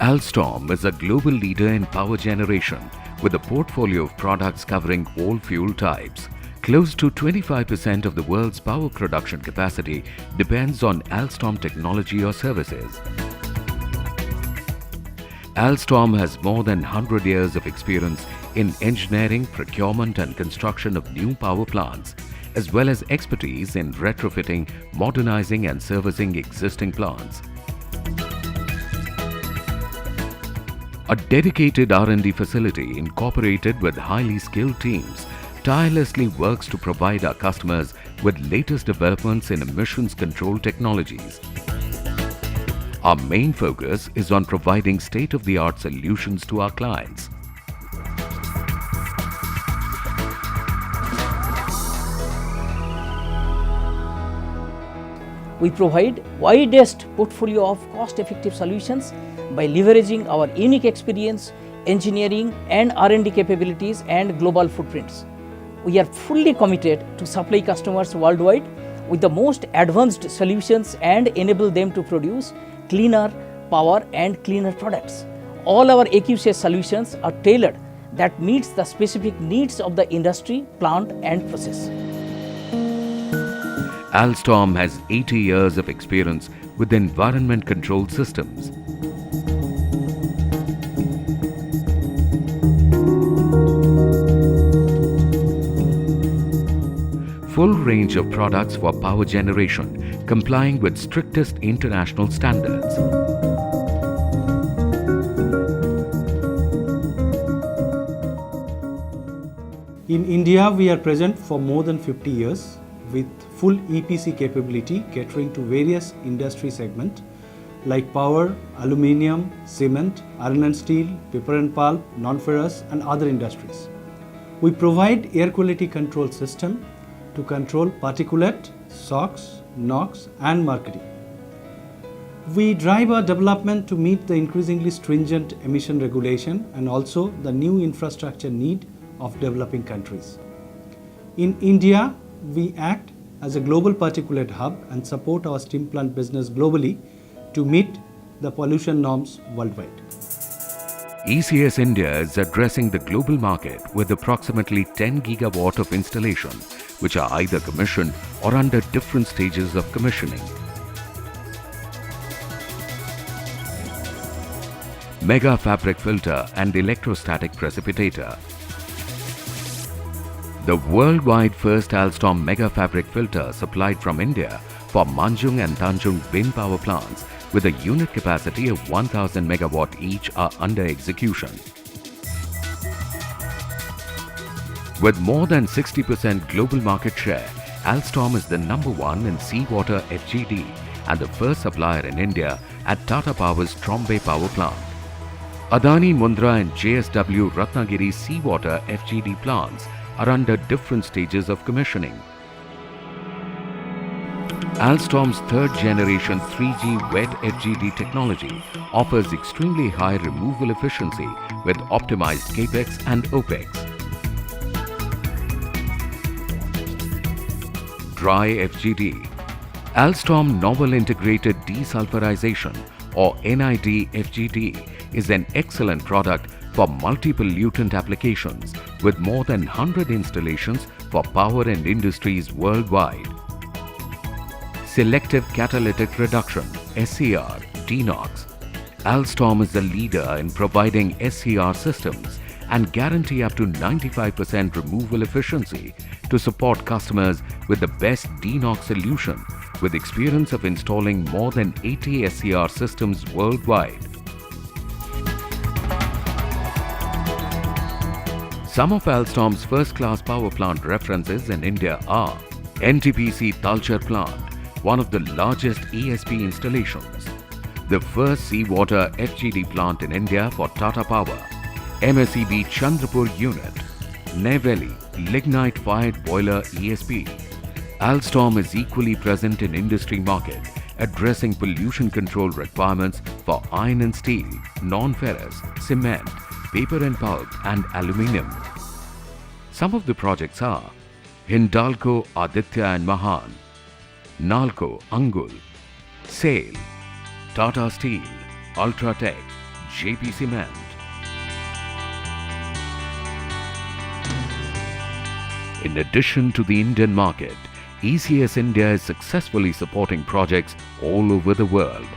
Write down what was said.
Alstom is a global leader in power generation with a portfolio of products covering all fuel types. Close to 25% of the world's power production capacity depends on Alstom technology or services. Alstom has more than 100 years of experience in engineering, procurement and construction of new power plants, as well as expertise in retrofitting, modernizing and servicing existing plants. A dedicated R&D facility incorporated with highly skilled teams tirelessly works to provide our customers with latest developments in emissions control technologies. Our main focus is on providing state-of-the-art solutions to our clients. We provide widest portfolio of cost-effective solutions by leveraging our unique experience, engineering and R&D capabilities and global footprints. We are fully committed to supply customers worldwide with the most advanced solutions and enable them to produce cleaner power and cleaner products. All our AQCS solutions are tailored that meets the specific needs of the industry, plant and process. Alstom has 80 years of experience with environment control systems. Full range of products for power generation, complying with strictest international standards. In India, we are present for more than 50 years with full EPC capability catering to various industry segments like power, aluminium, cement, iron and steel, paper and pulp, non-ferrous and other industries. We provide air quality control system to control particulate, SOx, NOx and mercury. We drive our development to meet the increasingly stringent emission regulation and also the new infrastructure need of developing countries. In India, we act as a global particulate hub and support our steam plant business globally to meet the pollution norms worldwide. ECS India is addressing the global market with approximately 10 gigawatt of installation, which are either commissioned or under different stages of commissioning. Mega fabric filter and electrostatic precipitator. The worldwide first Alstom mega fabric filter supplied from India for Manjung and Tanjung wind power plants with a unit capacity of 1000 megawatt each are under execution. With more than 60% global market share, Alstom is the #1 in seawater FGD and the first supplier in India at Tata Power's Trombay power plant. Adani Mundra and JSW Ratnagiri seawater FGD plants are under different stages of commissioning. Alstom's third generation 3G wet FGD technology offers extremely high removal efficiency with optimized capex and opex. Dry FGD. Alstom Novel Integrated Desulfurization or NID FGD is an excellent product for multi-pollutant applications with more than 100 installations for power and industries worldwide. Selective Catalytic Reduction SCR DeNOx. Alstom is the leader in providing SCR systems and guarantee up to 95% removal efficiency to support customers with the best DeNOx solution with experience of installing more than 80 SCR systems worldwide. Some of Alstom's first-class power plant references in India are NTPC Talcher plant, one of the largest ESP installations, the first seawater FGD plant in India for Tata Power, MSEB Chandrapur unit, Neyveli lignite-fired boiler ESP. Alstom is equally present in industry market, addressing pollution control requirements for iron and steel, non-ferrous, cement, paper and pulp and aluminium. Some of the projects are Hindalco Aditya and Mahan, Nalco Angul, SAIL, Tata Steel, Ultratech, JP Cement. In addition to the Indian market, ECS India is successfully supporting projects all over the world.